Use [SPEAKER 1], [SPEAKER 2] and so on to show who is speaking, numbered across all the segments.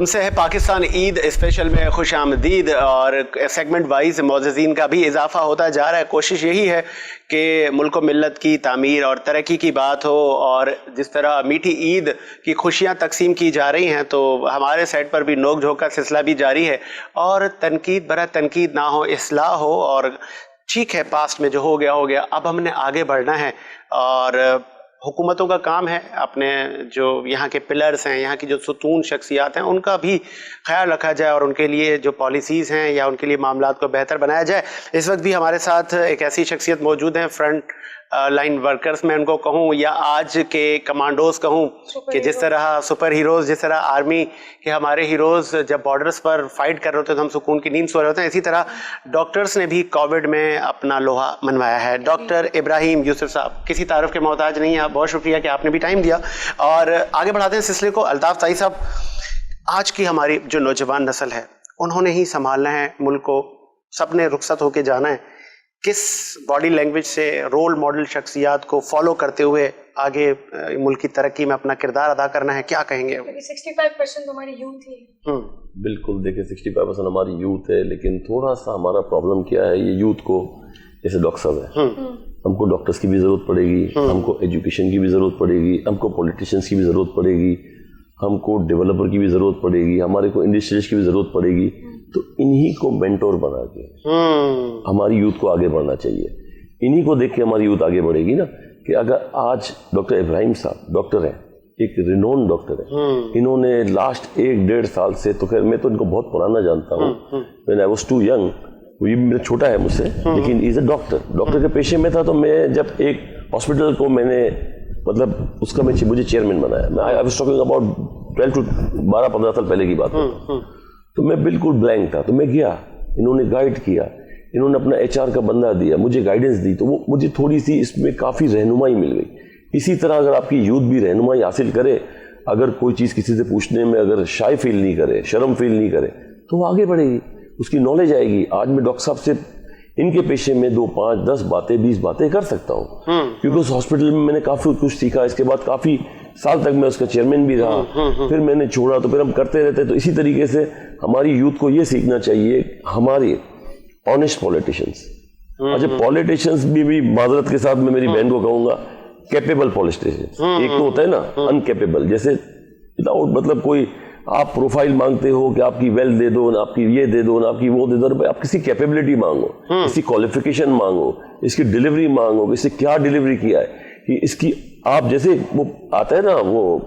[SPEAKER 1] تم سے ہے پاکستان عید اسپیشل میں خوش آمدید، اور سیگمنٹ وائز معززین کا بھی اضافہ ہوتا جا رہا ہے۔ کوشش یہی ہے کہ ملک و ملت کی تعمیر اور ترقی کی بات ہو، اور جس طرح میٹھی عید کی خوشیاں تقسیم کی جا رہی ہیں تو ہمارے سائٹ پر بھی نوک جھوک کا سلسلہ بھی جاری ہے، اور تنقید برا تنقید نہ ہو، اصلاح ہو، اور ٹھیک ہے پاسٹ میں جو ہو گیا اب ہم نے آگے بڑھنا ہے، اور حکومتوں کا کام ہے اپنے جو یہاں کے پلرز ہیں، یہاں کی جو ستون شخصیات ہیں، ان کا بھی خیال رکھا جائے اور ان کے لیے جو پالیسیز ہیں یا ان کے لیے معاملات کو بہتر بنایا جائے۔ اس وقت بھی ہمارے ساتھ ایک ایسی شخصیت موجود ہیں، فرنٹ لائن ورکرز میں ان کو کہوں یا آج کے کمانڈوز کہوں، کہ جس طرح سپر ہیروز، جس طرح آرمی کے ہمارے ہیروز جب بارڈرز پر فائٹ کر رہے ہوتے ہیں تو ہم سکون کی نیند سو رہے ہوتے ہیں، اسی طرح ڈاکٹرز نے بھی کووڈ میں اپنا لوہا منوایا ہے۔ ڈاکٹر ابراہیم یوسف صاحب کسی تعارف کے محتاج نہیں ہیں، بہت شکریہ کہ آپ نے بھی ٹائم دیا، اور آگے بڑھاتے ہیں سلسلے کو۔ الطاف طائی صاحب، آج کی ہماری جو نوجوان نسل ہے انہوں نے ہی سنبھالنا ہے ملک کو، سب نے رخصت ہو کے جانا ہے، کس باڈی لینگویج سے رول ماڈل شخصیات کو فالو کرتے ہوئے آگے ملک کی ترقی میں اپنا کردار ادا کرنا ہے، کیا کہیں گے؟
[SPEAKER 2] 65% ہماری یوتھ ہی۔
[SPEAKER 3] بالکل، دیکھیں 65% ہماری یوتھ ہے، لیکن تھوڑا سا ہمارا پرابلم کیا ہے، یہ یوتھ کو جیسے ڈاکٹر صاحب ہے، ہم کو ڈاکٹرز کی بھی ضرورت پڑے گی، ہم کو ایجوکیشن کی بھی ضرورت پڑے گی، ہم کو پولیٹیشنس کی بھی ضرورت پڑے گی، ہم کو ڈیولپر کی بھی ضرورت پڑے گی، ہمارے کو انڈسٹریز کی بھی ضرورت پڑے گی، تو انہی کو مینٹور بنا کے ہماری یوتھ کو آگے بڑھنا چاہیے۔ انہی کو دیکھ کے ہماری یوتھ آگے بڑھے گی نا، کہ اگر آج ڈاکٹر ابراہیم صاحب ڈاکٹر ہیں، ایک رینون ڈاکٹر ہے، انہوں نے لاسٹ 1-1.5 سال سے، تو خیر میں تو ان کو بہت پرانا جانتا ہوں، when I was too young، یہ میرا چھوٹا ہے مجھ سے، لیکن از اے ڈاکٹر کے پیشے میں تھا، تو میں جب ایک ہاسپٹل کو میں نے مطلب اس کا مجھے چیئرمین بنایا، میں I was talking about 12-15 سال پہلے کی بات ہے، تو میں بالکل بلینک تھا، تو میں گیا، انہوں نے گائیڈ کیا، انہوں نے اپنا HR کا بندہ دیا، مجھے گائیڈنس دی، تو وہ مجھے تھوڑی سی اس میں کافی رہنمائی مل گئی۔ اسی طرح اگر آپ کی یوتھ بھی رہنمائی حاصل کرے، اگر کوئی چیز کسی سے پوچھنے میں اگر شائع فیل نہیں کرے، شرم فیل نہیں کرے، تو وہ آگے بڑھے گی، اس کی نالج آئے گی۔ آج میں ڈاکٹر صاحب سے ان کے پیشے میں 2, 5, 10 باتیں 20 باتیں کر سکتا ہوں، کیونکہ اس ہاسپٹل میں نے کافی کچھ سیکھا، اس کے بعد کافی سال تک میں اس کا چیئرمین بھی رہا، پھر میں نے چھوڑا، تو پھر ہم کرتے رہتے۔ تو اسی طریقے سے ہماری یوتھ کو یہ سیکھنا چاہیے، ہماری آنیسٹ پولیٹیشنس، اچھا پولیٹیشنس بھی معذرت کے ساتھ میں میری بہن کو کہوں گا، کیپیبل پولیٹیشنس، ایک تو ہوتا ہے نا انکیپیبل، جیسے مطلب کوئی آپ پروفائل مانگتے ہو کہ آپ کی ویلتھ دے دو، نہ آپ کی یہ دے دو، نہ آپ کی وہ دے دو، آپ کسی کیپیبلٹی مانگو، کسی کوالیفیکیشن مانگو، اس کی ڈیلیوری مانگو، کہ اس نے کیا ڈیلیوری کیا ہے، کہ اس کی آپ جیسے وہ آتا ہے نا وہ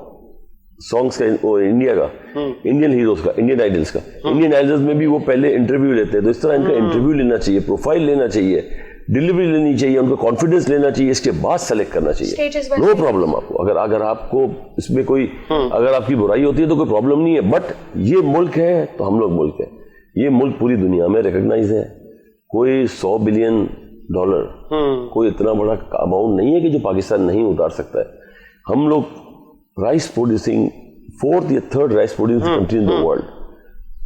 [SPEAKER 3] سانگس کا، وہ انڈیا کا، انڈین ہیروز کا، انڈین آئیڈلس کا، انڈین آئیڈلس میں بھی وہ پہلے انٹرویو لیتے ہیں، تو اس طرح ان کا انٹرویو لینا چاہیے، پروفائل لینا چاہیے، ڈیلیوری لینی چاہیے، ان کو کانفیڈنس لینا چاہیے، اس کے بعد سلیکٹ کرنا چاہیے۔ نو پرابلم آپ کو، اگر آپ کو اس میں کوئی اگر آپ کی برائی ہوتی ہے تو کوئی پرابلم نہیں ہے، بٹ یہ ملک ہے تو ہم لوگ ملک ہے، یہ ملک پوری دنیا میں ریکگنائز ہے، کوئی $100 بلین کوئی اتنا بڑا اماؤنٹ نہیں ہے کہ جو پاکستان نہیں اتار سکتا ہے۔ ہم لوگ رائس پروڈیوسنگ 4th یا 3rd rice producing country in the world,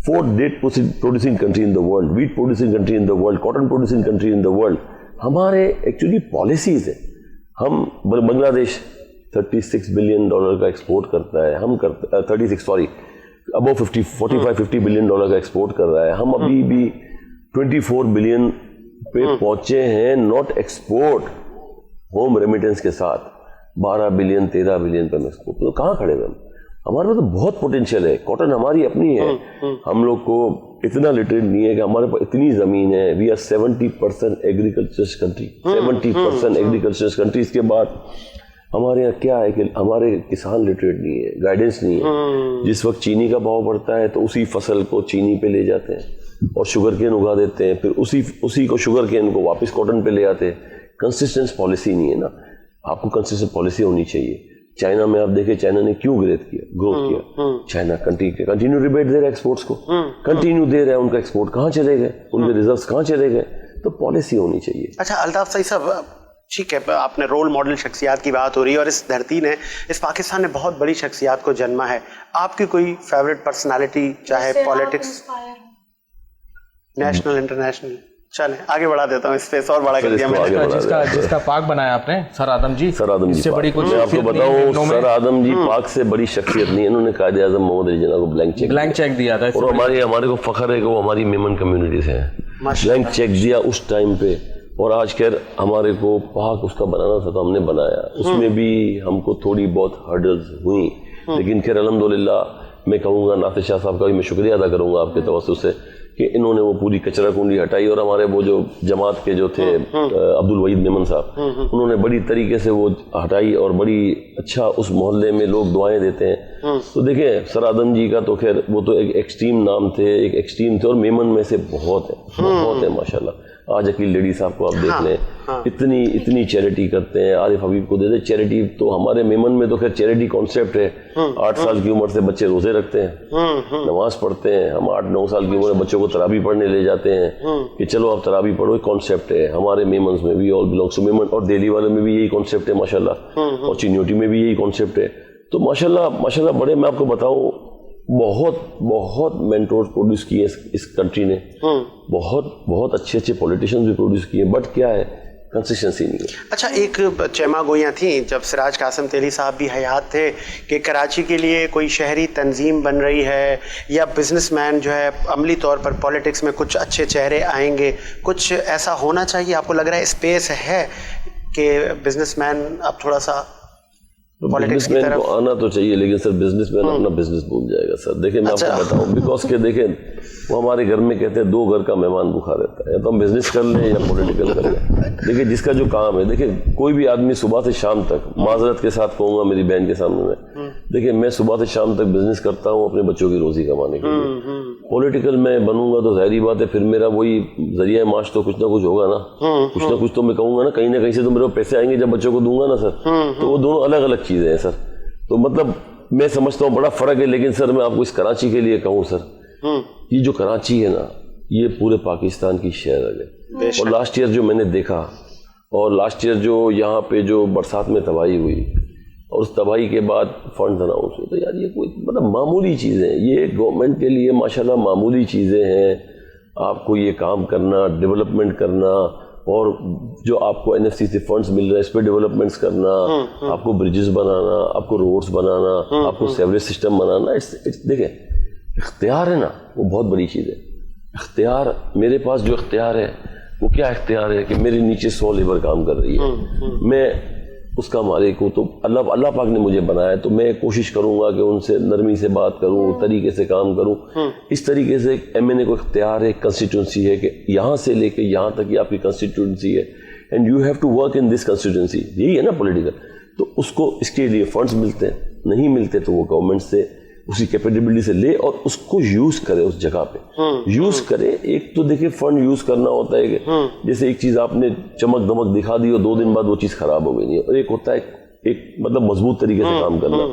[SPEAKER 3] 4th date producing country in the world, wheat producing country in the world, cotton producing country in the world. ہمارے ایکچولی پالیسیز ہیں، ہم بنگلہ دیش $36 billion کا export کرتا ہے، ہم کرتے 36 سوری ابو 45-50 billion کا ایکسپورٹ کر رہا ہے، ہم ابھی بھی 24 بلین پہ پہنچے ہیں، ناٹ ایکسپورٹ، ہوم ریمیٹنس کے ساتھ 12 بلین 13 بلین پہ ہم ایکسپورٹ، تو کہاں کھڑے ہوئے ہم؟ ہمارے پاس تو بہت پوٹینشیل ہے، کاٹن ہماری اپنی ہے، ہم لوگ کو اتنا لٹریٹ نہیں ہے کہ ہمارے پاس اتنی زمین ہے، we are 70% agriculture country, 70% agriculture country. اس کے بعد ہمارے یہاں کیا ہے کہ ہمارے کسان لٹریٹ نہیں ہے، گائیڈنس نہیں ہے، جس وقت چینی کا بھاؤ بڑھتا ہے تو اسی فصل کو چینی پہ لے جاتے ہیں اور شوگر کین اگا دیتے ہیں، پھر اسی کو شوگر کین کو واپس کاٹن پہ لے آتے ہیں۔ کنسسٹنٹ پالیسی نہیں ہے نا، آپ کو کنسسٹنٹ پالیسی ہونی چاہیے۔ چائنا میں آپ دیکھیں چائنا نے کیوں گروتھ کیا، چائنا کنٹینیو ریبیٹ دے رہا ہے ایکسپورٹس کو، کنٹینیو دے رہا ہے، ان کا ایکسپورٹ کہاں چلے گئے، ان کے ریزروز کہاں چلے گئے، تو پالیسی ہونی چاہیے۔
[SPEAKER 1] اچھا الطاف طائی صاحب، ٹھیک ہے آپ نے رول ماڈل شخصیات کی بات ہو رہی ہے، اور اس دھرتی نے، اس پاکستان نے بہت بڑی شخصیات کو جنما ہے، آپ کی کوئی فیوریٹ پرسنالٹی چاہے پالیٹکس، نیشنل انٹرنیشنل؟ چلیں آگے بڑھا دیتا ہوں اسپیس اور بڑا کر دیا میں نے.
[SPEAKER 4] جس کا پاک بنایا آپ نے سر آدم جی, اس سے بڑی کچھ
[SPEAKER 3] میں آپ کو بتاؤں, سر آدم جی پاک سے بڑی شخصیت نہیں ہے. انہوں نے قائد اعظم محمد علی جناح کو بلینک چیک
[SPEAKER 4] دیا تھا,
[SPEAKER 3] اور ہمارے کو فخر ہے کہ وہ ہماری میمن کمیونٹی سے ہیں. بلینک چیک دیا اس ٹائم پہ, اور آج خیر ہمارے کو پاک اس کا بنانا تھا تو ہم نے بنایا. اس میں بھی ہم کو تھوڑی بہت ہرڈلز ہوئیں, لیکن خیر الحمدللہ میں کہوں گا ناصر شاہ صاحب کا بھی میں شکریہ ادا کروں گا آپ کے توسط سے کہ انہوں نے وہ پوری کچرا کنڈی ہٹائی, اور ہمارے وہ جو جماعت کے جو تھے عبد الوحید میمن صاحب, انہوں نے بڑی طریقے سے وہ ہٹائی, اور بڑی اچھا اس محلے میں لوگ دعائیں دیتے ہیں. تو دیکھیں سر آدم جی کا تو خیر وہ تو ایک ایکسٹریم نام تھے, ایک ایکسٹریم تھے, اور میمن میں سے بہت ہے ماشاءاللہ. آج عقیل لیڈی صاحب کو آپ دیکھ لیں, اتنی چیریٹی کرتے ہیں. عارف حبیب کو دے دیں چیریٹی, تو ہمارے میمن میں تو خیر چیریٹی کانسیپٹ ہے. 8 سال کی عمر سے بچے روزے رکھتے ہیں, نماز پڑھتے ہیں. ہم 8-9 سال کی عمر میں بچوں کو تراویح پڑھنے لے جاتے ہیں کہ چلو آپ تراویح پڑھو. ایک کانسیپٹ ہے ہمارے میمنز میں بھی, آل بلانگس ٹو میمن, اور دہلی والے میں بھی یہی کانسیپٹ ہے ماشاءاللہ, اور چینیوٹی میں بھی یہی کانسیپٹ ہے. تو ماشاءاللہ بڑے, میں آپ کو بتاؤں بہت مینٹورز پروڈیوس کیے اس کنٹری نے, بہت اچھے پولیٹیشینز بھی پروڈیوس کیے, بٹ کیا ہے کنسسٹنسی نہیں ہے.
[SPEAKER 1] اچھا ایک چیما گوئیاں تھیں جب سراج قاسم تیلی صاحب بھی حیات تھے کہ کراچی کے لیے کوئی شہری تنظیم بن رہی ہے, یا بزنس مین جو ہے عملی طور پر پولیٹکس میں کچھ اچھے چہرے آئیں گے, کچھ ایسا ہونا چاہیے. آپ کو لگ رہا ہے اسپیس ہے کہ بزنس مین اب تھوڑا سا
[SPEAKER 3] بزنس مین کو آنا تو چاہیے, لیکن سر بزنس مین اپنا بزنس بھول جائے گا سر. دیکھیں میں آپ کو بتاؤں, بیکاز کہ دیکھیں وہ ہمارے گھر میں کہتے ہیں 2 گھر کا مہمان بھوکا رہتا ہے, یا تو ہم بزنس کر لیں یا پولیٹیکل کر لیں. دیکھیں جس کا جو کام ہے, دیکھیں کوئی بھی آدمی صبح سے شام تک, معذرت کے ساتھ کہوں گا میری بہن کے سامنے میں, دیکھیں میں صبح سے شام تک بزنس کرتا ہوں اپنے بچوں کی روزی کمانے کے لیے. پولیٹیکل میں بنوں گا تو ظاہری بات ہے پھر میرا وہی ذریعہ معاش تو کچھ نہ کچھ ہوگا نا, کچھ نہ کچھ تو میں کہوں گا نا, کہیں نہ کہیں سے تو میرے کو پیسے آئیں گے جب بچوں کو دوں گا نا سر. تو وہ دونوں الگ الگ چیزیں ہیں سر. تو مطلب میں سمجھتا ہوں بڑا فرق ہے. لیکن سر میں آپ کو اس کراچی کے لیے کہوں سر, یہ جو کراچی ہے نا یہ پورے پاکستان کی شہر ہے. اور لاسٹ ایئر جو میں نے دیکھا, اور لاسٹ ایئر جو یہاں پہ جو برسات میں تباہی ہوئی, اور اس تباہی کے بعد فنڈز اناؤنس ہوئے, تو یار یہ کوئی مطلب معمولی چیزیں ہیں, یہ گورنمنٹ کے لیے ماشاءاللہ معمولی چیزیں ہیں. آپ کو یہ کام کرنا, ڈیولپمنٹ کرنا, اور جو آپ کو NFC سے فنڈز مل رہے ہیں اس پہ ڈیولپمنٹس کرنا, آپ کو برجز بنانا, آپ کو روڈز بنانا, آپ کو سیوریج سسٹم بنانا. دیکھیں اختیار ہے نا وہ بہت بڑی چیز ہے. اختیار, میرے پاس جو اختیار ہے وہ کیا اختیار ہے کہ میرے نیچے 100 لیبر کام کر رہی ہے, میں اس کا مالک ہوں. تو اللہ پاک نے مجھے بنایا ہے, تو میں کوشش کروں گا کہ ان سے نرمی سے بات کروں, طریقے سے کام کروں. اس طریقے سے MNA کو اختیار ہے, کنسٹیٹوئنسی ہے کہ یہاں سے لے کے یہاں تک یہ آپ کی کنسٹیٹوئنسی ہے, and you have to work in this constituency. یہی ہے نا پولیٹیکل. تو اس کو اس کے لیے فنڈز ملتے ہیں, نہیں ملتے تو وہ گورنمنٹ سے اسی کیپیبلٹی سے لے اور اس کو یوز کرے, اس جگہ پہ یوز کرے. ایک تو دیکھیں فنڈ یوز کرنا ہوتا ہے کہ جیسے ایک چیز آپ نے چمک دمک دکھا دی اور 2 دن بعد وہ چیز خراب ہو گئی, اور ایک ہوتا ہے ایک مطلب مضبوط طریقے سے کام کرنا.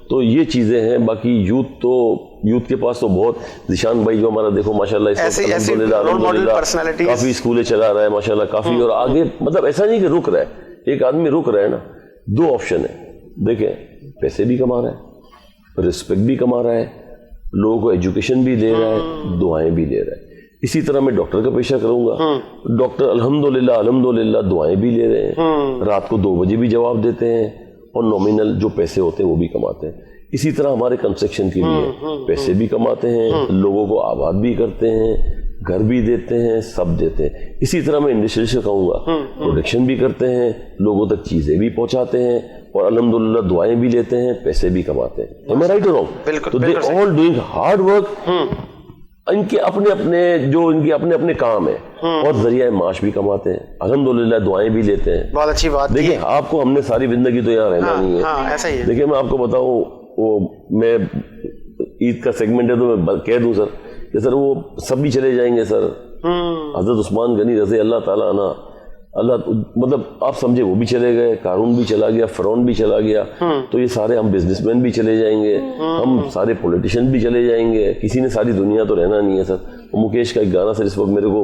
[SPEAKER 3] تو یہ چیزیں ہیں. باقی یوتھ کے پاس تو بہت, ذیشان بھائی جو ہمارا دیکھو ماشاءاللہ الحمدللہ کافی اسکولیں چلا رہا ہے ماشاءاللہ کافی, اور آگے مطلب ایسا نہیں کہ رک رہا ہے. ایک آدمی رک رہا ہے نا, 2 آپشن ہے. دیکھیں پیسے بھی کما رہا ہے, رسپیکٹ بھی کما رہا ہے, لوگوں کو ایجوکیشن بھی دے رہا ہے, دعائیں بھی دے رہا ہے. اسی طرح میں ڈاکٹر کا پیشہ کروں گا, ڈاکٹر الحمدللہ دعائیں بھی لے رہے ہیں, رات کو 2 بجے بھی جواب دیتے ہیں, اور نومینل جو پیسے ہوتے ہیں وہ بھی کماتے ہیں. اسی طرح ہمارے کنسٹرکشن کے لیے پیسے بھی کماتے ہیں, لوگوں کو آباد بھی کرتے ہیں, گھر بھی دیتے ہیں, سب دیتے ہیں. اسی طرح میں انڈسٹری سے کہوں گا پروڈکشن بھی کرتے ہیں, لوگوں تک چیزیں بھی پہنچاتے ہیں, اور الحمدللہ دعائیں بھی لیتے ہیں, پیسے بھی کماتے ہیں. Am I right or wrong? تو they all doing hard work. ان کے اپنے اپنے کام ہیں, اور ذریعہ معاش بھی کماتے ہیں, الحمدللہ دعائیں بھی لیتے ہیں.
[SPEAKER 1] بہت اچھی بات.
[SPEAKER 3] دیکھیں آپ کو ہم نے ساری زندگی تو یہاں رہنا نہیں ہے.
[SPEAKER 1] ایسا ہی ہے.
[SPEAKER 3] دیکھیں میں آپ کو بتاؤں, وہ میں عید کا سیگمنٹ ہے تو میں کہہ دوں سر کہ سر وہ سب بھی چلے جائیں گے سر. حضرت عثمان غنی رضی اللہ تعالیٰ عنہ, اللہ مطلب آپ سمجھے وہ بھی چلے گئے, قارون بھی چلا گیا, فرعون بھی چلا گیا, تو یہ سارے ہم بزنس مین بھی چلے جائیں گے, ہم سارے پولیٹیشین بھی چلے جائیں گے. کسی نے ساری دنیا تو رہنا نہیں ہے سر. مکیش کا ایک گانا سر اس وقت میرے کو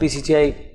[SPEAKER 5] PCCI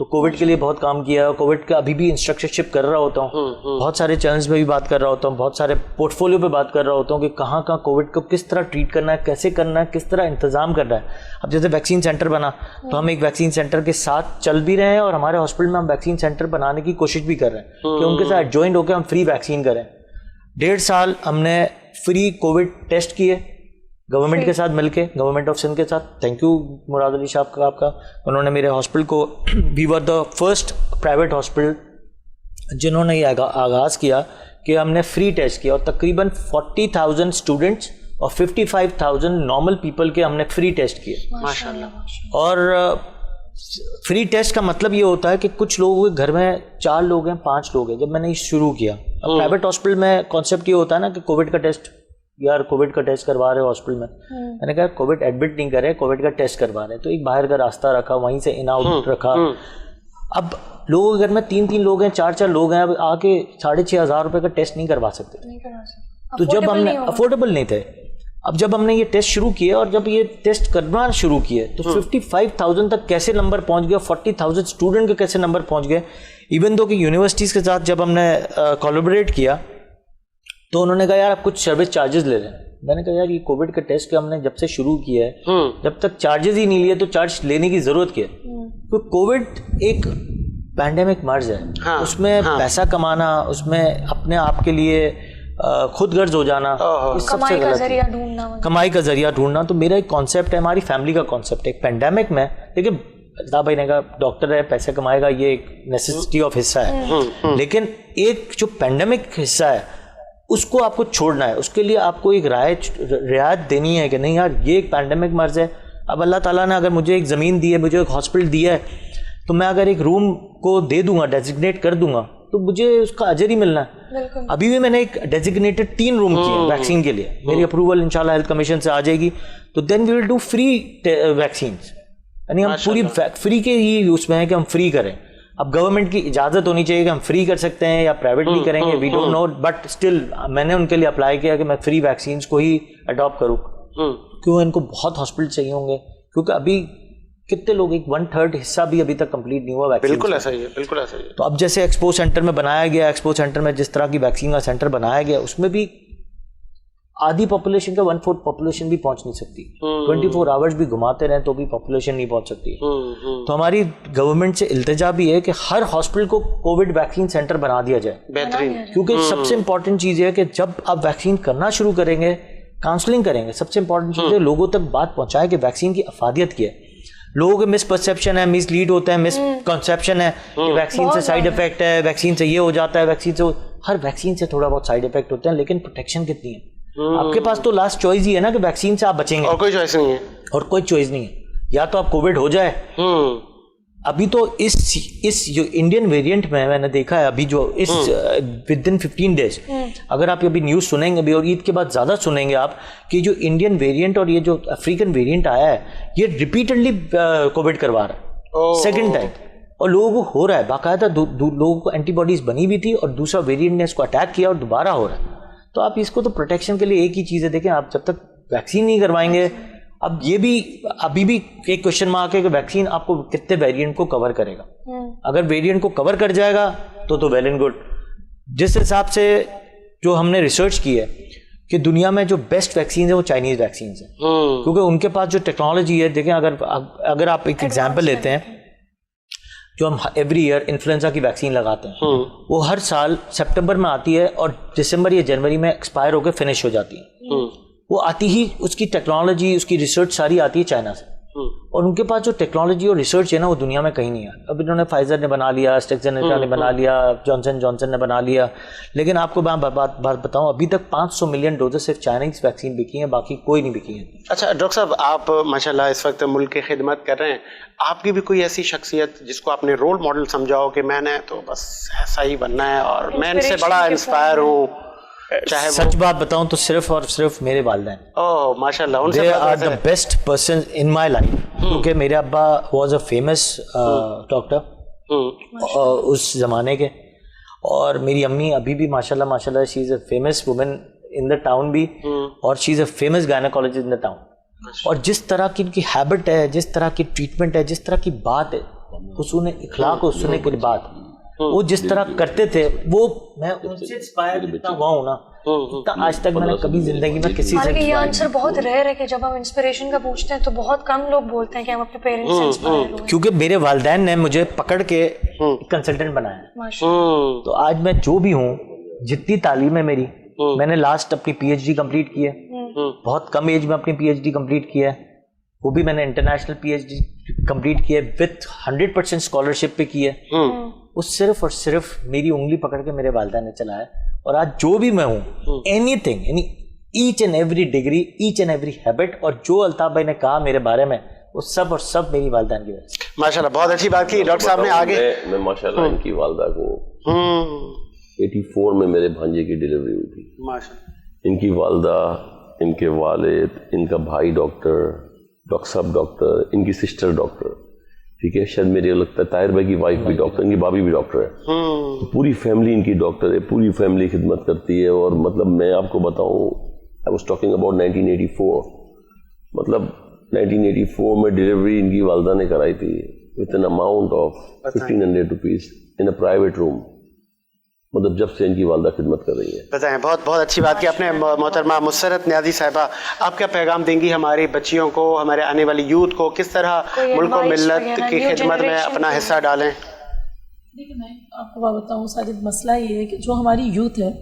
[SPEAKER 5] تو کووڈ کے لیے بہت کام کیا ہے. کووڈ کا ابھی بھی انسٹرکٹرشپ کر رہا ہوتا ہوں, بہت سارے چینلز پہ بھی بات کر رہا ہوتا ہوں, بہت سارے پورٹ فولیو پہ بات کر رہا ہوتا ہوں کہ کہاں کہاں کووڈ کو کس طرح ٹریٹ کرنا ہے, کیسے کرنا ہے, کس طرح انتظام کرنا ہے. اب جیسے ویکسین سینٹر بنا تو ہم ایک ویکسین سینٹر کے ساتھ چل بھی رہے ہیں, اور ہمارے ہاسپٹل میں ہم ویکسین سینٹر بنانے کی کوشش بھی کر رہے ہیں کہ ان کے ساتھ جوائنٹ ہو کے ہم فری ویکسین کریں. 1.5 سال ہم نے فری کووڈ ٹیسٹ کیے گورنمنٹ کے ساتھ مل کے, گورنمنٹ آف سندھ کے ساتھ. تھینک یو مراد علی صاحب کا, آپ کا, انہوں نے میرے ہاسپٹل کو, وی ور دا فرسٹ پرائیویٹ ہاسپٹل جنہوں نے یہ آغاز کیا کہ ہم نے فری ٹیسٹ کیا, اور تقریباً 40,000 اسٹوڈنٹس اور 55,000 نارمل پیپل کے ہم نے فری ٹیسٹ کیے
[SPEAKER 2] ماشاءاللہ.
[SPEAKER 5] اور فری ٹیسٹ کا مطلب یہ ہوتا ہے کہ کچھ لوگوں کے گھر میں 4 لوگ ہیں, 5 لوگ ہیں. جب میں نے یہ شروع کیا, اب پرائیویٹ ہاسپٹل میں کانسیپٹ یہ ہوتا ہے نا کہ کووڈ کا ٹیسٹ, یار کووڈ کا ٹیسٹ کروا رہے ہو ہاسپٹل میں, میں نے کہا کووڈ ایڈمٹ نہیں کرے, کووڈ کا ٹیسٹ کروا رہے ہیں. تو ایک باہر کا راستہ رکھا, وہیں سے ان آؤٹ رکھا. اب لوگوں کے گھر میں 3 لوگ ہیں, 4 لوگ ہیں, اب آ کے 6,500 روپے کا ٹیسٹ نہیں کروا سکتے. تو جب ہم نے افورڈیبل نہیں تھے, اب جب ہم نے یہ ٹیسٹ شروع کیے اور جب یہ ٹیسٹ کرنا شروع کیے تو 55,000 تک کیسے نمبر پہنچ گیا, 40,000 اسٹوڈنٹ کے کیسے نمبر پہنچ گئے. ایون دو کہ یونیورسٹیز کے ساتھ جب ہم نے کولیبریٹ کیا تو انہوں نے کہا یار آپ کچھ سروس چارجز لے لیں. میں نے کہا یار یہ کووڈ کا ٹیسٹ ہم نے جب سے شروع کیا ہے, جب تک چارجز ہی نہیں لیے تو چارج لینے کی ضرورت کیا ہے. تو کووڈ ایک پینڈیمک مرض ہے, اس میں پیسہ کمانا, اس میں اپنے آپ کے لیے خود غرض ہو جانا, سب سے غلط ہے. کمائی کا ذریعہ ڈھونڈنا. تو میرا ایک کانسیپٹ ہے, ہماری فیملی کا کانسیپٹ ہے. ایک پینڈیمک میں دیکھیں الطاف بھائی نے کہا ڈاکٹر ہے, پیسے کمائے گا, یہ ایک نیسیسٹی آف حصہ ہے, لیکن ایک جو پینڈیمک حصہ ہے اس کو آپ کو چھوڑنا ہے. اس کے لیے آپ کو ایک رعایت دینی ہے کہ نہیں یار یہ ایک پینڈیمک مرض ہے. اب اللہ تعالیٰ نے اگر مجھے ایک زمین دی ہے, مجھے ایک ہاسپٹل دیا ہے, تو میں اگر ایک روم کو دے دوں گا, ڈیزگنیٹ کر دوں گا, تو مجھے اس کا اجر ہی ملنا ہے. ابھی بھی میں نے ایک ڈیزگنیٹڈ 3 روم کیے ہیں ویکسین کے لیے. میری اپروول انشاءاللہ ہیلتھ کمیشن سے آ جائے گی, تو دین وی ول ڈو فری ویکسینس. یعنی ہم پوری فری کے ہی اس میں ہے کہ ہم فری کریں. اب گورنمنٹ کی اجازت ہونی چاہیے کہ ہم فری کر سکتے ہیں یا پرائیویٹ بھی کریں گے, we don't know, but still میں نے ان کے لیے اپلائی کیا کہ میں فری ویکسینس کو ہی اڈاپٹ کروں. کیوں ان کو بہت ہاسپٹل چاہیے ہوں گے, کیونکہ ابھی کتنے لوگ, ایک 1/3 حصہ بھی ابھی تک کمپلیٹ نہیں ہوا ویکسین. بالکل ایسا ہی ہے, بالکل ایسا ہی ہے. تو اب جیسے ایکسپو سینٹر میں بنایا گیا, ایکسپو سینٹر میں جس طرح کی ویکسین کا سینٹر بنایا گیا, اس میں بھی آدھی پاپولیشن کا 1/4 پاپولیشن بھی پہنچ نہیں سکتی. 24 آورز بھی گھماتے رہیں تو بھی پاپولیشن نہیں پہنچ سکتی. تو ہماری گورنمنٹ سے التجا بھی ہے کہ ہر ہاسپٹل کو کووڈ ویکسین سینٹر بنا دیا جائے. بہترین, کیونکہ سب سے امپورٹنٹ چیز یہ ہے کہ جب آپ ویکسین کرنا شروع کریں گے, کاؤنسلنگ کریں گے, سب سے امپورٹنٹ چیز ہے لوگوں تک بات پہنچائے کہ ویکسین کی افادیت کیا ہے. لوگوں کے مس پرسیپشن ہے, مس لیڈ ہوتا ہے, مس کنسیپشن ہے کہ ویکسین سے سائیڈ افیکٹ ہے, ویکسین سے یہ ہو جاتا ہے, ویکسین سے, ہر ویکسین سے تھوڑا بہت سائیڈ افیکٹ ہوتے ہیں, لیکن پروٹیکشن کتنی ہے آپ کے پاس؟ تو لاسٹ چوائس ہی ہے نا کہ ویکسین سے آپ بچیں گے, اور کوئی چوائس نہیں ہے. اور کوئی چوائس نہیں ہے, یا تو آپ کووڈ ہو جائے. ابھی تو اس جو انڈین ویریئنٹ میں نے دیکھا ہے, ابھی جو اس ود ان 15 days, اگر آپ ابھی نیوز سنیں گے بھی, اور عید کے بعد زیادہ سنیں گے آپ, کہ جو انڈین ویریئنٹ اور یہ جو افریقن ویریئنٹ آیا ہے, یہ ریپیٹڈلی کووڈ کروا رہا ہے, سیکنڈ ٹائم, اور لوگوں کو ہو رہا ہے باقاعدہ. لوگوں کو اینٹی باڈیز بنی ہوئی تھی اور دوسرا ویریئنٹ نے اس کو اٹیک کیا اور دوبارہ ہو رہا ہے. تو آپ اس کو تو پروٹیکشن کے لیے ایک ہی چیز ہے, دیکھیں آپ جب تک ویکسین نہیں کروائیں گے, اب یہ بھی ابھی بھی ایک کوشچن مارک ہے کہ ویکسین آپ کو کتنے ویریئنٹ کو کور کرے گا. اگر ویریئنٹ کو کور کر جائے گا تو ویل اینڈ گڈ. جس حساب سے جو ہم نے ریسرچ کی ہے کہ دنیا میں جو بیسٹ ویکسینز ہیں وہ چائنیز ویکسینز ہیں, کیونکہ ان کے پاس جو ٹیکنالوجی ہے. دیکھیں اگر آپ ایک ایگزامپل لیتے ہیں, جو ہم ایوری ایئر انفلوئنزا کی ویکسین لگاتے ہیں, وہ ہر سال سپٹمبر میں آتی ہے اور دسمبر یا جنوری میں ایکسپائر ہو کے فنش ہو جاتی ہے. وہ آتی ہی, اس کی ٹیکنالوجی, اس کی ریسرچ ساری آتی ہے چائنا سے, اور ان کے پاس جو ٹیکنالوجی اور ریسرچ ہے نا وہ دنیا میں کہیں نہیں ہے. اب انہوں نے فائزر نے بنا لیا, اسٹریزینیکا نے بنا لیا, جانسن نے بنا لیا, لیکن آپ کو میں بات بتاؤں, ابھی تک 500 ملین ڈوزز صرف چائنیز ویکسین بکی ہیں, باقی کوئی نہیں بکی ہے.
[SPEAKER 1] اچھا ڈاکٹر صاحب, آپ ماشاءاللہ اس وقت ملک کی خدمت کر رہے ہیں, آپ کی بھی کوئی ایسی شخصیت جس کو آپ نے رول ماڈل سمجھاؤ کہ میں نے تو بس ایسا ہی بننا ہے اور میں ان سے بڑا انسپائر ہوں؟ چاہے
[SPEAKER 5] سچ بات بتاؤں تو صرف اور صرف میرے والدین.
[SPEAKER 1] اوہ ماشاءاللہ, ان سے
[SPEAKER 5] they are the best person in my life. کیونکہ میرے ابا was a famous ڈاکٹر اس زمانے کے, اور میری امی ابھی بھی ماشاءاللہ she is a famous woman in the town بھی, اور she is a famous gynecologist in the town. اور جس طرح کی ان کی ہیبٹ ہے, جس طرح کی ٹریٹمنٹ ہے, جس طرح کی بات ہے, حسن اخلاق اور حسن کردار وہ جس طرح کرتے تھے, وہ میں ان سے انسپائر اتنا ہوا ہوں نا, آج تک میں نے کبھی زندگی میں کسی سے.
[SPEAKER 2] یہ آنسر بہت ریئر ہے کہ جب ہم انسپریشن کا پوچھتے ہیں تو بہت کم لوگ بولتے ہیں کہ ہم اپنے پیرنٹس سے انسپائر ہوئے,
[SPEAKER 5] کیونکہ میرے والدین نے مجھے پکڑ کے کنسلٹنٹ بنایا ہے. تو آج میں جو بھی ہوں, جتنی تعلیم ہے میری, میں نے لاسٹ اپنی پی ایچ ڈی کمپلیٹ کی ہے, بہت کم ایج میں اپنی پی ایچ ڈی کمپلیٹ کیا ہے, وہ بھی میں نے international P H D complete کی ہے وتھ 100% اسکالرشپ پہ کی ہے. وہ صرف اور صرف میری انگلی پکڑ کے میرے والدہ نے چلایا, اور آج جو بھی میں ہوں, اینی تھنگ, یعنی each and every degree, each and every habit, اور جو الطاف بھائی نے کہا میرے بارے میں, وہ سب اور سب میری والدین کی وجہ سے.
[SPEAKER 1] ماشاءاللہ, بہت اچھی بات کی ڈاکٹر صاحب نے. آگے
[SPEAKER 3] میں ماشاءاللہ ان کی والدہ کو 84 میں میرے بھانجے کی ڈلیوری ہوئی تھی. ان کی والدہ, ان کے والد, ان کا بھائی ڈاکٹر صاحب ڈاکٹر, ان کی سسٹر ڈاکٹر, ٹھیک ہے, شاید میرے لگتا ہے طاہر بھائی کی وائف بھی ڈاکٹر, ان کی بابی بھی ڈاکٹر ہے. تو پوری فیملی ان کی ڈاکٹر ہے, پوری فیملی خدمت کرتی ہے. اور مطلب میں آپ کو بتاؤں, آئی واز ٹاکنگ اباؤٹ 1984, مطلب 1984 میں ڈلیوری ان کی والدہ نے کرائی تھی with an amount of 1500 rupees in a private room. مطلب جب سے ان کی والدہ خدمت کر رہی ہے.
[SPEAKER 1] بتائیں, بہت بہت اچھی بات کی آپ نے. محترمہ مسرت نیازی صاحبہ, آپ کیا پیغام دیں گی ہماری بچیوں کو, ہمارے آنے والی یوتھ کو, کس طرح ملک و ملت کی خدمت میں اپنا حصہ ڈالیں؟
[SPEAKER 6] دیکھیں, میں آپ کو بات بتاؤں, ساجد مسئلہ یہ ہے کہ جو ہماری یوتھ ہے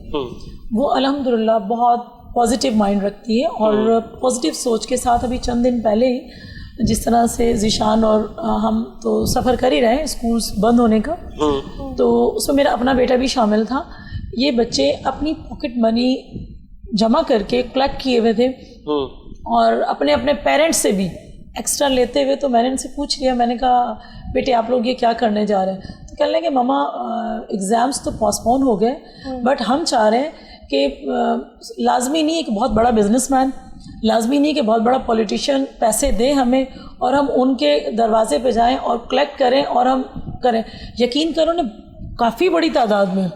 [SPEAKER 6] وہ الحمدللہ بہت پازیٹیو مائنڈ رکھتی ہے, اور پازیٹیو سوچ کے ساتھ ابھی چند دن پہلے ہی جس طرح سے ذیشان اور ہم تو سفر کر ہی رہے ہیں اسکولس بند ہونے کا, تو اس میں میرا اپنا بیٹا بھی شامل تھا. یہ بچے اپنی پاکٹ منی جمع کر کے کلیکٹ کیے ہوئے تھے, اور اپنے اپنے پیرنٹس سے بھی ایکسٹرا لیتے ہوئے. تو میں نے ان سے پوچھ لیا, میں نے کہا بیٹے آپ لوگ یہ کیا کرنے جا رہے ہیں؟ تو کہنے لگے ماما ایگزامس تو پوسٹپون ہو گئے, بٹ ہم چاہ رہے ہیں کہ لازمی نہیں ہے کہ بہت بڑا بزنس مین, لازمی نہیں کہ بہت بڑا پولیٹیشین پیسے دیں ہمیں اور ہم ان کے دروازے پہ جائیں اور کلیکٹ کریں اور ہم کریں. یقین کرو نے کافی بڑی تعداد میں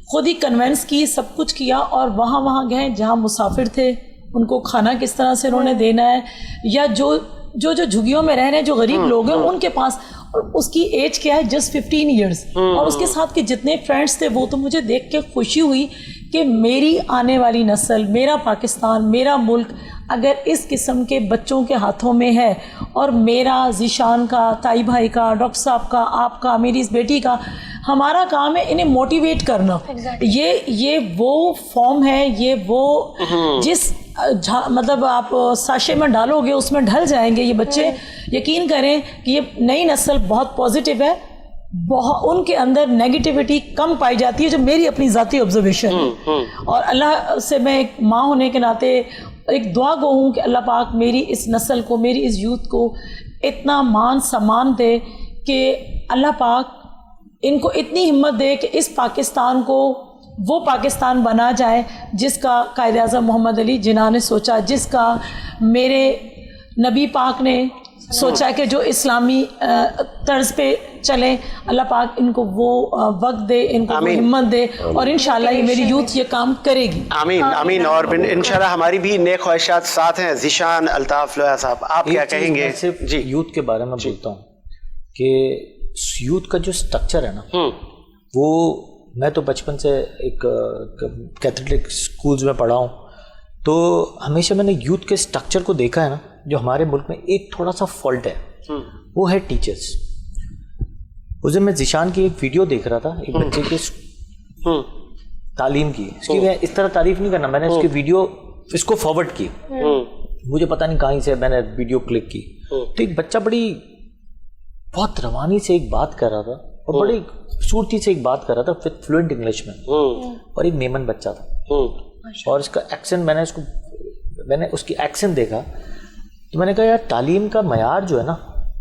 [SPEAKER 6] خود ہی کنونس کی, سب کچھ کیا, اور وہاں گئے جہاں مسافر تھے, ان کو کھانا کس طرح سے انہوں نے دینا ہے, یا جو جھگیوں میں رہ رہے ہیں, جو غریب لوگ ہیں ان کے پاس, اور اس کی ایج کیا ہے جسٹ 15 ایئرس, اور اس کے ساتھ کے جتنے فرینڈس تھے وہ. تو مجھے دیکھ کے خوشی ہوئی کہ میری آنے والی نسل, میرا پاکستان, میرا ملک اگر اس قسم کے بچوں کے ہاتھوں میں ہے, اور میرا, ذیشان کا, تائی بھائی کا, ڈاکٹر صاحب کا, آپ کا, میری اس بیٹی کا, ہمارا کام ہے انہیں موٹیویٹ کرنا. یہ وہ فارم ہے, یہ وہ جس مطلب آپ ساشے میں ڈالو گے اس میں ڈھل جائیں گے یہ بچے. یقین کریں کہ یہ نئی نسل بہت پازیٹیو ہے, ان کے اندر نیگیٹیوٹی کم پائی جاتی ہے, جو میری اپنی ذاتی آبزرویشن ہے. اور اللہ سے میں ایک ماں ہونے کے ناطے ایک دعا گو ہوں کہ اللہ پاک میری اس نسل کو, میری اس یوتھ کو اتنا مان سمان دے کہ اللہ پاک ان کو اتنی ہمت دے کہ اس پاکستان کو وہ پاکستان بنا جائے جس کا قائد اعظم محمد علی جناح نے سوچا, جس کا میرے نبی پاک نے سوچا کہ جو اسلامی طرز پہ چلیں. اللہ پاک ان کو وہ وقت دے, ان کو وہ ہمت دے, اور انشاءاللہ یہ میری یوتھ یہ کام کرے گی.
[SPEAKER 1] آمین آمین. اور انشاءاللہ ہماری بھی نیک خواہشات ساتھ ہیں. ذیشان الطاف لویا صاحب, آپ کیا کہیں گے؟
[SPEAKER 5] صرف یوتھ کے بارے میں بولتا ہوں کہ یوتھ کا جو اسٹرکچر ہے نا, وہ میں تو بچپن سے ایک کیتھولک اسکولز میں پڑھا ہوں, تو ہمیشہ میں نے یوتھ کے اسٹرکچر کو دیکھا ہے نا. جو ہمارے ملک میں ایک تھوڑا سا فالٹ ہے, وہ ہے ٹیچرز. اس دن میں ذیشان کی ایک ویڈیو دیکھ رہا تھا, ایک بچے کی تعلیم کی. اس کی میں اس طرح تعریف نہیں کرنا, میں نے اس کی ویڈیو اس کو فارورڈ کی, مجھے پتہ نہیں کہیں سے میں نے ویڈیو کلک کی. تو ایک بچہ بہت روانی سے ایک بات کر رہا تھا, اور بڑی خوبصورتی سے ایک بات کر رہا تھا وتھ فلوئنٹ انگلش میں, اور ایک میمن بچہ تھا, اور اس کا ایکسنٹ میں نے اس کی ایکسنٹ دیکھا, تو میں نے کہا یار تعلیم کا معیار جو ہے نا,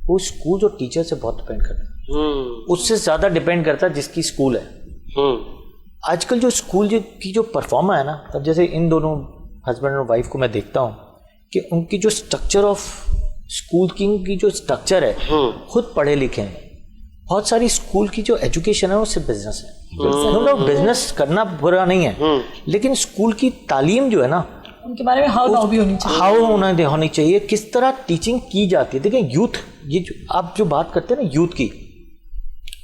[SPEAKER 5] وہ اسکول اور ٹیچر سے بہت ڈپینڈ کرتا ہے, اس سے زیادہ ڈپینڈ کرتا ہے جس کی اسکول ہے. آج کل جو اسکول کی جو پرفارما ہے نا, اب جیسے ان دونوں ہسبینڈ اور وائف کو میں دیکھتا ہوں کہ ان کی جو اسٹرکچر آف اسکول کی جو اسٹرکچر ہے, خود پڑھے لکھے ہیں. بہت ساری اسکول کی جو ایجوکیشن ہے وہ صرف بزنس ہے. بزنس کرنا برا نہیں ہے, لیکن اسکول کی تعلیم جو ہے نا,
[SPEAKER 6] ان کے بارے میں ہاؤ
[SPEAKER 5] ہونی چاہیے, کس طرح ٹیچنگ کی جاتی ہے. دیکھیں یوتھ, یہ جو آپ جو بات کرتے ہیں نا یوتھ کی,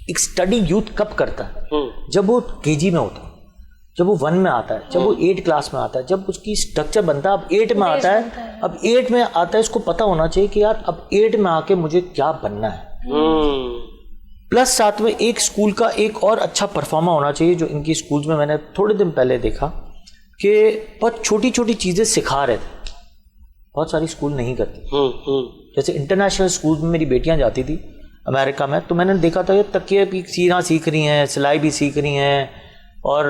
[SPEAKER 5] ایک اسٹڈی یوتھ کب کرتا ہے؟ جب وہ KG میں ہوتا ہے, جب وہ 1 میں آتا ہے, جب وہ 8 کلاس میں آتا ہے, جب اس کی اسٹرکچر بنتا ہے. اب 8 میں آتا ہے, اب 8 میں آتا ہے, اس کو پتا ہونا چاہیے کہ یار اب 8 میں آ کے مجھے کیا بننا ہے. پلس ساتھ میں ایک اسکول کا ایک اور اچھا پرفارمر ہونا چاہیے, جو ان کی اسکولز میں نے تھوڑے دن پہلے دیکھا کہ بہت چھوٹی چھوٹی چیزیں سکھا رہے تھے, بہت ساری اسکول نہیں کرتی. جیسے انٹرنیشنل اسکولز میں میری بیٹیاں جاتی تھی امریکہ میں, تو میں نے دیکھا تھا یہ تکیے بھی سینا سیکھ رہی ہیں, سلائی بھی سیکھ رہی ہیں, اور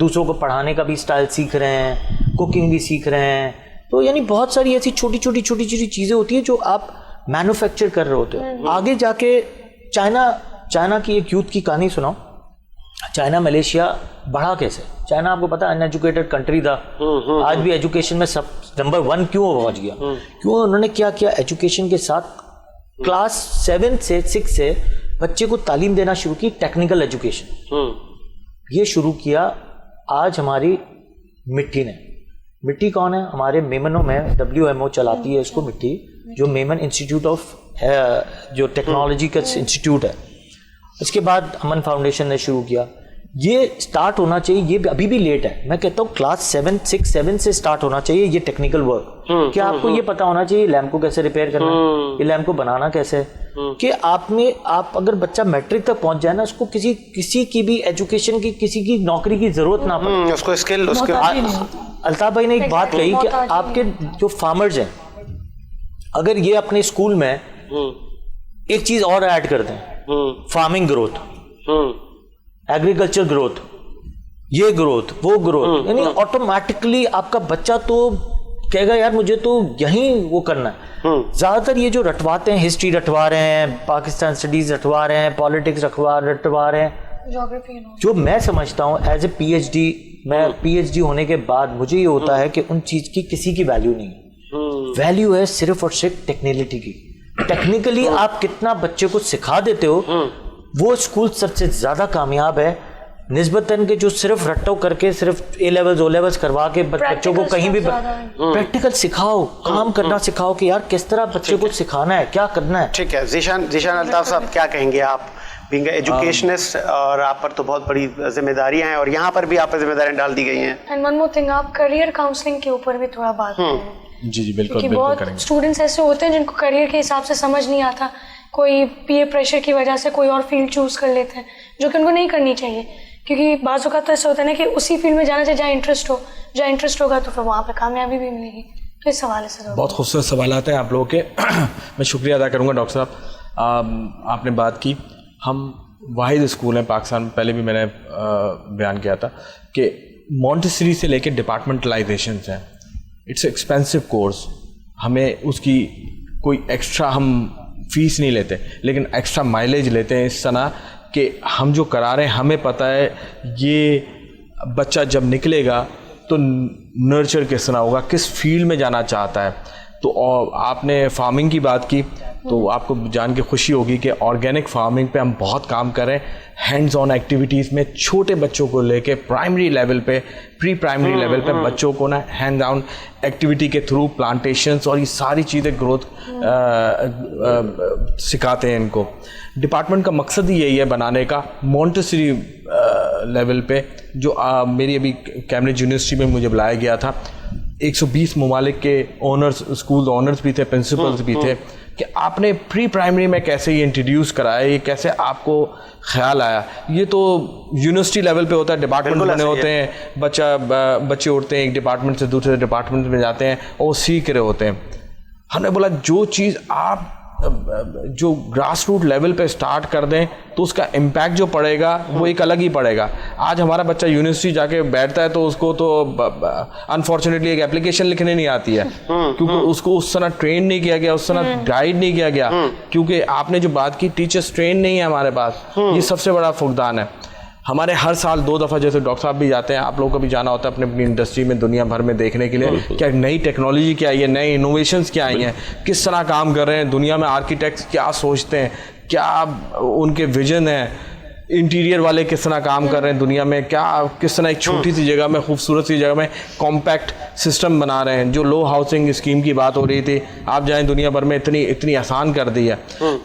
[SPEAKER 5] دوسروں کو پڑھانے کا بھی اسٹائل سیکھ رہے ہیں, کوکنگ بھی سیکھ رہے ہیں. تو یعنی بہت ساری ایسی چھوٹی چھوٹی چیزیں ہوتی ہیں جو آپ مینوفیکچر کر رہے ہوتے ہیں. آگے جا کے چائنا کی ایک یوتھ کی کہانی سناؤ. چائنا ملیشیا بڑھا کیسے؟ چائنا آپ کو پتا ان ایجوکیٹڈ کنٹری تھا, آج بھی ایجوکیشن میں سب نمبر 1 کیوں پہنچ گیا؟ کیوں انہوں نے کیا کیا, ایجوکیشن کے ساتھ کلاس 7 سے 6 سے بچے کو تعلیم دینا شروع کی, ٹیکنیکل ایجوکیشن یہ شروع کیا. آج ہماری مٹی نے, مٹی کون ہے ہمارے میمنوں میں, WMO چلاتی ہے اس کو مٹی, جو میمن انسٹیٹیوٹ آف جو ٹیکنالوجی کا انسٹیٹیوٹ ہے. اس کے بعد امن فاؤنڈیشن نے شروع کیا. یہ سٹارٹ ہونا چاہیے, یہ ابھی بھی لیٹ ہے. میں کہتا ہوں کلاس 6 7 سے سٹارٹ ہونا چاہیے یہ ٹیکنیکل ورک. کہ آپ کو یہ پتا ہونا چاہیے لیمپ کو کیسے ریپیئر کرنا ہے, یہ لیمپ کو بنانا کیسے, کہ آپ اگر بچہ میٹرک تک پہنچ جائے نا, اس کو کسی کی بھی ایجوکیشن کی, کسی کی نوکری کی ضرورت نہ پڑے,
[SPEAKER 1] اس کو اسکل.
[SPEAKER 5] الطاف بھائی نے ایک بات کہی کہ آپ کے جو فارمرز ہیں, اگر یہ اپنے اسکول میں ایک چیز اور ایڈ کر دیں, فارمنگ گروتھ, ایگریکلچر گروتھ, یہ گروتھ, وہ گروتھ, یعنی آٹومیٹکلی آپ کا بچہ تو کہے گا یار مجھے تو یہیں وہ کرنا ہے. زیادہ تر یہ جو رٹواتے ہیں, ہسٹری رٹوا رہے ہیں, پاکستان اسٹڈیز رٹوا رہے ہیں, پالیٹکس رٹوا رہے ہیں, جو میں سمجھتا ہوں ایز اے PhD, میں PhD ہونے کے بعد مجھے یہ ہوتا ہے کہ ان چیز کی کسی کی ویلیو نہیں ہے. ویلیو ہے صرف اور صرف ٹیکنیکلٹی کی. ٹیکنیکلی آپ کتنا بچے کو سکھا دیتے ہو, وہ اسکول سب سے زیادہ کامیاب ہے نسبتاً کہ جو صرف رٹو کر کے صرف A levels O levels کروا کے بچوں کو کہیں بھی پریکٹیکل سکھاؤ, کام کرنا سکھاؤ کہ یار کس طرح بچے کو سکھانا ہے, کیا کرنا ہے.
[SPEAKER 1] ٹھیک ہے. ذیشان الطاف صاحب کیا کہیں گے آپ بینگ ایجوکیشنسٹ, اور آپ پر تو بہت بڑی ذمہ داریاں ہیں, اور یہاں پر بھی آپ پر ذمہ داریاں ڈال دی گئی ہیں.
[SPEAKER 2] اینڈ ون مور تھنگ, آپ کریئر کاؤنسلنگ کے اوپر بھی تھوڑا بات کریں.
[SPEAKER 4] جی بالکل,
[SPEAKER 2] کیونکہ بہت اسٹوڈنٹس ایسے ہوتے ہیں جن کو کریئر کے حساب سے سمجھ نہیں آتا, کوئی پیئر پریشر کی وجہ سے کوئی اور فیلڈ چوز کر لیتے ہیں جو کہ ان کو نہیں کرنی چاہیے, کیونکہ بعض اوقات تو ایسا ہوتا ہے نا کہ اسی فیلڈ میں جانا چاہیے جہاں انٹرسٹ ہوگا تو پھر وہاں پہ کامیابی بھی ملے گی. تو اس حوالے سے
[SPEAKER 4] بہت خوبصورت سوالات ہیں آپ لوگوں کے. میں شکریہ ادا کروں گا ڈاکٹر صاحب, آپ نے بات کی. ہم واحد اسکول ہیں پاکستان میں, پہلے بھی میں نے بیان کیا تھا کہ مونٹیسری سے لے کے ڈپارٹمنٹلائزیشنس ہیں. اٹس ایکسپینسو کورس, ہمیں اس کی کوئی ایکسٹرا ہم فیس نہیں لیتے, لیکن ایکسٹرا مائلیج لیتے ہیں اس طرح کہ ہم جو کرا رہے ہیں ہمیں پتہ ہے یہ بچہ جب نکلے گا تو نرچر کس طرح ہوگا, کس فیلڈ میں جانا چاہتا ہے. تو آپ نے فارمنگ کی بات کی, تو آپ کو جان کے خوشی ہوگی کہ آرگینک فارمنگ پہ ہم بہت کام کر رہے ہیں. ہینڈز آن ایکٹیویٹیز میں چھوٹے بچوں کو لے کے پرائمری لیول پہ, پری پرائمری لیول پہ بچوں کو نا ہینڈ آن ایکٹیویٹی کے تھرو پلانٹیشنز اور یہ ساری چیزیں گروتھ سکھاتے ہیں ان کو. ڈپارٹمنٹ کا مقصد ہی یہی ہے بنانے کا مونٹیسری لیول پہ. جو میری ابھی کیمبرج یونیورسٹی میں مجھے بلایا گیا تھا, 120 ممالک کے اونرز, اسکول اونرز بھی تھے, پرنسپلز بھی تھے, کہ آپ نے پری پرائمری میں کیسے یہ انٹروڈیوس کرایا, یہ کیسے آپ کو خیال آیا. یہ تو یونیورسٹی لیول پہ ہوتا ہے, ڈپارٹمنٹ بنے ہوتے ہیں, بچے اٹھتے ہیں ایک ڈپارٹمنٹ سے دوسرے ڈپارٹمنٹ میں جاتے ہیں اور وہ سیکھ رہے ہوتے ہیں. ہم نے بولا جو چیز آپ جو گراس روٹ لیول پہ سٹارٹ کر دیں تو اس کا امپیکٹ جو پڑے گا وہ ایک الگ ہی پڑے گا. آج ہمارا بچہ یونیورسٹی جا کے بیٹھتا ہے تو اس کو تو انفارچونیٹلی ایک اپلیکیشن لکھنے نہیں آتی ہے, کیونکہ اس کو اس طرح ٹرین نہیں کیا گیا, اس طرح گائیڈ نہیں کیا گیا. کیونکہ آپ نے جو بات کی, ٹیچرس ٹرین نہیں ہے ہمارے پاس, یہ سب سے بڑا فقدان ہے. ہمارے ہر سال 2 دفعہ جیسے ڈاکٹر صاحب بھی جاتے ہیں, آپ لوگوں کو بھی جانا ہوتا ہے اپنی اپنی انڈسٹری میں دنیا بھر میں دیکھنے کے لیے کیا نئی ٹیکنالوجی کیا آئی ہے, نئے انوویشنز کیا آئی ہیں, کس طرح کام کر رہے ہیں دنیا میں, آرکیٹیکٹس کیا سوچتے ہیں, کیا ان کے ویژن ہیں, انٹیریئر والے کس طرح کام کر رہے ہیں دنیا میں, کیا کس طرح ایک چھوٹی سی جگہ میں, خوبصورت سی جگہ میں کمپیکٹ سسٹم بنا رہے ہیں. جو لو ہاؤسنگ اسکیم کی بات ہو رہی تھی, آپ جائیں دنیا بھر میں اتنی آسان کر دی ہے.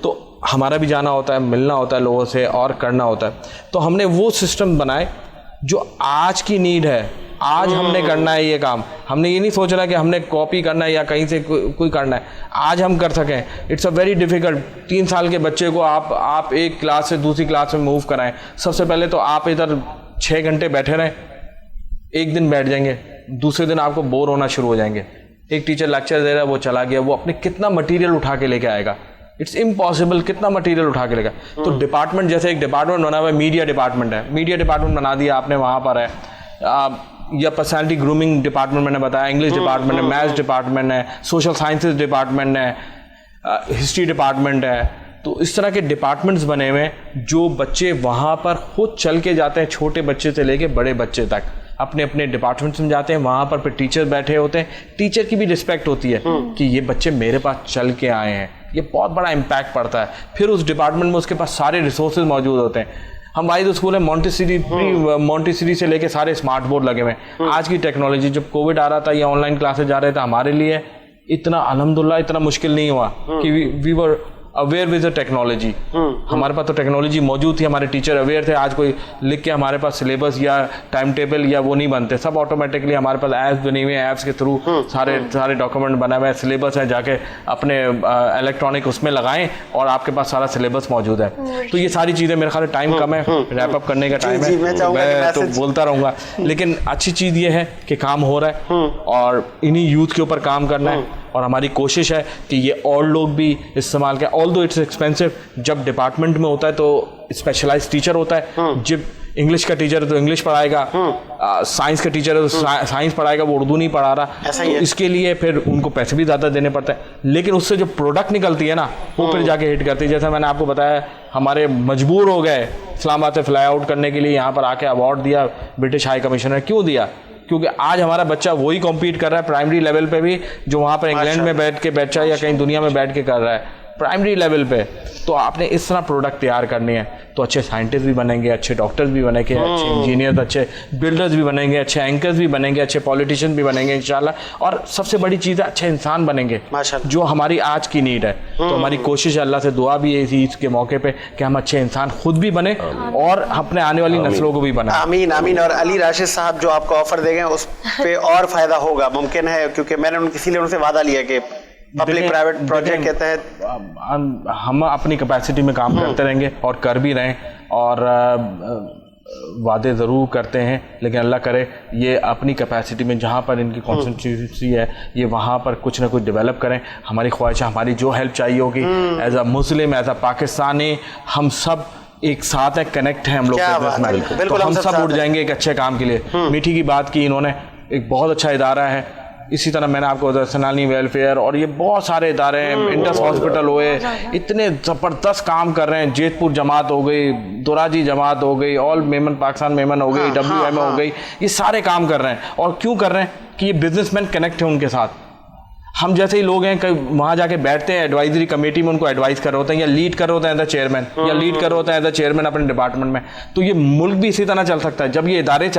[SPEAKER 4] تو ہمارا بھی جانا ہوتا ہے, ملنا ہوتا ہے لوگوں سے اور کرنا ہوتا ہے. تو ہم نے وہ سسٹم بنائے جو آج کی نیڈ ہے, آج ہم نے کرنا ہے یہ کام. ہم نے یہ نہیں سوچ رہا کہ ہم نے کاپی کرنا ہے یا کہیں سے کوئی کرنا ہے, آج ہم کر سکیں. It's a very difficult. 3 سال کے بچے کو آپ ایک کلاس سے دوسری کلاس میں موو کرائیں. سب سے پہلے تو آپ ادھر 6 گھنٹے بیٹھے رہیں, ایک دن بیٹھ جائیں گے, دوسرے دن آپ کو بور ہونا شروع ہو جائیں گے. ایک ٹیچر لیکچر دے رہا ہے, وہ چلا گیا, وہ اپنے کتنا مٹیریل اٹھا کے لے کے آئے گا؟ It's impossible. کتنا مٹیریل اٹھا کے لے گا؟ تو ڈپارٹمنٹ, جیسے ایک ڈپارٹمنٹ بنا ہوا ہے, میڈیا ڈپارٹمنٹ ہے, میڈیا ڈپارٹمنٹ بنا دیا آپ نے, وہاں پر ہے. یا پرسنالٹی گرومنگ ڈپارٹمنٹ میں نے بتایا, انگلش ڈپارٹمنٹ ہے, میتھس ڈپارٹمنٹ ہے, سوشل سائنسز ڈپارٹمنٹ ہے, ہسٹری ڈپارٹمنٹ ہے. تو اس طرح کے ڈپارٹمنٹس بنے ہوئے جو بچے وہاں پر خود چل کے جاتے ہیں, چھوٹے بچے سے لے کے بڑے بچے تک اپنے اپنے ڈپارٹمنٹس میں جاتے ہیں. وہاں پر پھر ٹیچر بیٹھے ہوتے ہیں, ٹیچر کی بھی رسپیکٹ ہوتی ہے کہ یہ بچے میرے پاس چل کے آئے ہیں. یہ بہت بڑا امپیکٹ پڑتا ہے. پھر اس ڈپارٹمنٹ میں اس کے پاس سارے ریسورسز موجود ہوتے ہیں. ہم واحد اسکول ہیں مونٹیسری سے لے کے سارے اسمارٹ بورڈ لگے ہوئے ہیں. آج کی ٹیکنالوجی, جب کووڈ آ رہا تھا یا آن لائن کلاسز جا رہے تھے, ہمارے لیے اتنا الحمدللہ اتنا مشکل نہیں ہوا کہ وی ور اویئر ود دا ٹیکنالوجی. ہمارے پاس تو ٹیکنالوجی موجود تھی, ہمارے ٹیچر اویئر تھے. آج کوئی لکھ کے ہمارے پاس سلیبس یا ٹائم ٹیبل یا وہ نہیں بنتے, سب آٹومیٹکلی ہمارے پاس ایپس بنی ہوئی ہیں, ایپس کے تھرو سارے ڈاکومنٹ بنا ہوئے ہیں. سلیبس ہے, جا کے اپنے الیکٹرانک اس میں لگائیں اور آپ کے پاس سارا سلیبس موجود ہے. تو یہ ساری چیزیں, میرے خیال ٹائم کم ہے, ریپ اپ کرنے کا ٹائم ہے, میں تو بولتا رہوں گا. لیکن اچھی چیز یہ ہے کہ کام ہو رہا ہے اور انہی یوتھ کے اوپر کام کرنا ہے. اور ہماری کوشش ہے کہ یہ اور لوگ بھی استعمال کریں. آل دو اٹس ایکسپینسو. جب ڈپارٹمنٹ میں ہوتا ہے تو اسپیشلائز ٹیچر ہوتا ہے, جب انگلش کا ٹیچر ہے تو انگلش پڑھائے گا, سائنس کا ٹیچر ہے تو سائنس پڑھائے گا, وہ اردو نہیں پڑھا رہا. اس کے لیے پھر ان کو پیسے بھی زیادہ دینے پڑتے ہیں, لیکن اس سے جو پروڈکٹ نکلتی ہے نا, وہ پھر جا کے ہٹ کرتی ہے. جیسا میں نے آپ کو بتایا, ہمارے مجبور ہو گئے اسلام آباد سے فلائی آؤٹ کرنے کے لیے, یہاں پر آ کے ایوارڈ دیا برٹش ہائی کمشنر. کیوں دیا؟ کیونکہ آج ہمارا بچہ وہی کمپیٹ کر رہا ہے پرائمری لیول پہ بھی جو وہاں پر انگلینڈ میں بیٹھ کے بیٹھا یا کہیں دنیا میں بیٹھ کے کر رہا ہے پرائمری لیول پہ. تو آپ نے اس طرح پروڈکٹ تیار کرنی ہے تو اچھے سائنٹسٹ بھی بنیں گے, اچھے ڈاکٹرز بھی بنیں گے, اچھے انجینئرز, اچھے بلڈرز بھی بنیں گے, اچھے اینکرز بھی بنیں گے, اچھے پولیٹیشین بھی بنیں گے انشاءاللہ. اور سب سے بڑی چیز ہے اچھے انسان بنیں گے جو ہماری آج کی نیڈ ہے. تو ہماری کوشش ہے, اللہ سے دعا بھی ہے اس عید کے موقع پہ کہ ہم اچھے انسان خود بھی بنیں اور اپنے آنے والی نسلوں کو بھی بنائیں.
[SPEAKER 1] آمین آمین. اور علی راشد صاحب جو آپ کو آفر دے گئے اس پہ اور فائدہ ہوگا ممکن ہے, کیونکہ میں نے اسی لیے ان سے وعدہ لیا کہ پبلک پرائیویٹ پروجیکٹ کے تحت
[SPEAKER 4] ہم اپنی کیپیسٹی میں کام کرتے رہیں گے اور کر بھی رہیں, اور وعدے ضرور کرتے ہیں, لیکن اللہ کرے یہ اپنی کیپیسٹی میں جہاں پر ان کی کانسٹیٹیوئنسی ہے یہ وہاں پر کچھ نہ کچھ ڈیولپ کریں. ہماری خواہش ہے, ہماری جو ہیلپ چاہیے ہوگی as a Muslim, as a Pakistani, ہم سب ایک ساتھ ہیں, کنیکٹ ہیں ہم لوگ بزنس میں, تو ہم سب اٹھ جائیں گے ایک اچھے کام کے لیے. میٹھی کی بات کی انہوں نے, ایک بہت اچھا ادارہ ہے. اسی طرح میں نے آپ کو سنانی ویلفیئر اور یہ بہت سارے ادارے ہیں, انڈس ہاسپٹل ہوئے, اتنے زبردست کام کر رہے ہیں. جیت پور جماعت ہو گئی, دوراجی جماعت ہو گئی, آل میمن پاکستان میمن ہو گئی, WM ہو گئی, یہ سارے کام کر رہے ہیں. اور کیوں کر رہے ہیں کہ یہ بزنس مین کنیکٹ ہیں ان کے ساتھ. ہم جیسے ہی لوگ ہیں کہ وہاں جا کے بیٹھتے ہیں ایڈوائزری کمیٹی میں, ان کو ایڈوائز کر رہے ہوتے ہیں یا لیڈ کر رہے ہوتے ہیں ایز اے چیئرمین, یا لیڈ کر رہے ہوتے ہیں ایز اے چیئرمین اپنے ڈپارٹمنٹ میں. تو یہ ملک بھی اسی طرح چل سکتا ہے جب یہ ادارے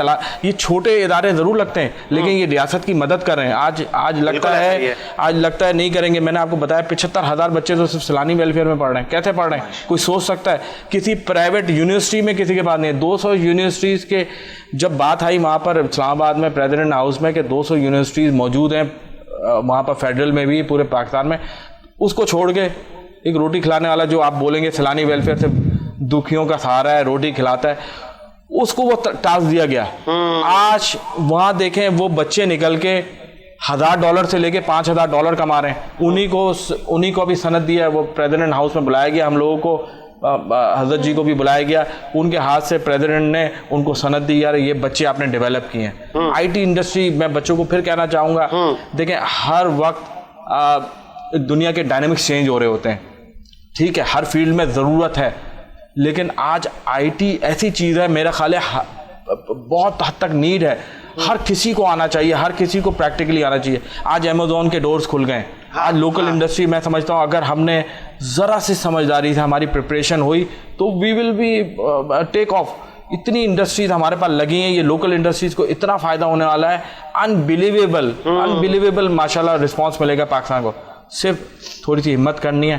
[SPEAKER 4] یہ چھوٹے ادارے ضرور لگتے ہیں لیکن یہ ریاست کی مدد کر رہے ہیں. آج لگتا ہے نہیں کریں گے. میں نے آپ کو بتایا 75,000 بچے تو صرف سیلانی ویلفیئر میں پڑھ رہے ہیں. کیسے پڑھ رہے ہیں؟ کوئی سوچ سکتا ہے؟ کسی پرائیویٹ یونیورسٹی میں کسی کے پاس نہیں ہے. 200 یونیورسٹیز کے جب بات آئی وہاں پر اسلام آباد میں پریزیڈنٹ ہاؤس میں کہ 200 یونیورسٹیز موجود ہیں وہاں پر فیڈرل میں بھی پورے پاکستان میں, اس کو چھوڑ کے ایک روٹی کھلانے والا جو آپ بولیں گے سیلانی ویلفیئر سے دکھیوں کا سہارا ہے, روٹی کھلاتا ہے, اس کو وہ ٹاسک دیا گیا. آج وہاں دیکھیں وہ بچے نکل کے $1,000 سے لے کے $5,000 کما رہے ہیں. انہی کو ابھی سند دیا ہے, وہ پریزیڈنٹ ہاؤس میں بلایا گیا, ہم لوگوں کو حضرت جی کو بھی بلایا گیا, ان کے ہاتھ سے پریزیڈنٹ نے ان کو سند دی, یار یہ بچے آپ نے ڈیولپ کیے ہیں. آئی ٹی انڈسٹری, میں بچوں کو پھر کہنا چاہوں گا, دیکھیں ہر وقت دنیا کے ڈائنامکس چینج ہو رہے ہوتے ہیں, ٹھیک ہے, ہر فیلڈ میں ضرورت ہے, لیکن آج آئی ٹی ایسی چیز ہے, میرا خیال ہے بہت حد تک نیڈ ہے. ہر کسی کو آنا چاہیے, ہر کسی کو پریکٹیکلی آنا چاہیے. آج امیزون کے ڈورز کھل گئے. آج لوکل انڈسٹری, میں سمجھتا ہوں اگر ہم نے ذرا سی سمجھداری سے ہماری پریپریشن ہوئی تو وی ول بی ٹیک آف. اتنی انڈسٹریز ہمارے پاس لگی ہیں, یہ لوکل انڈسٹریز کو اتنا فائدہ ہونے والا ہے, انبیلیویبل ماشاءاللہ رسپانس ملے گا پاکستان کو. صرف تھوڑی سی ہمت کرنی ہے,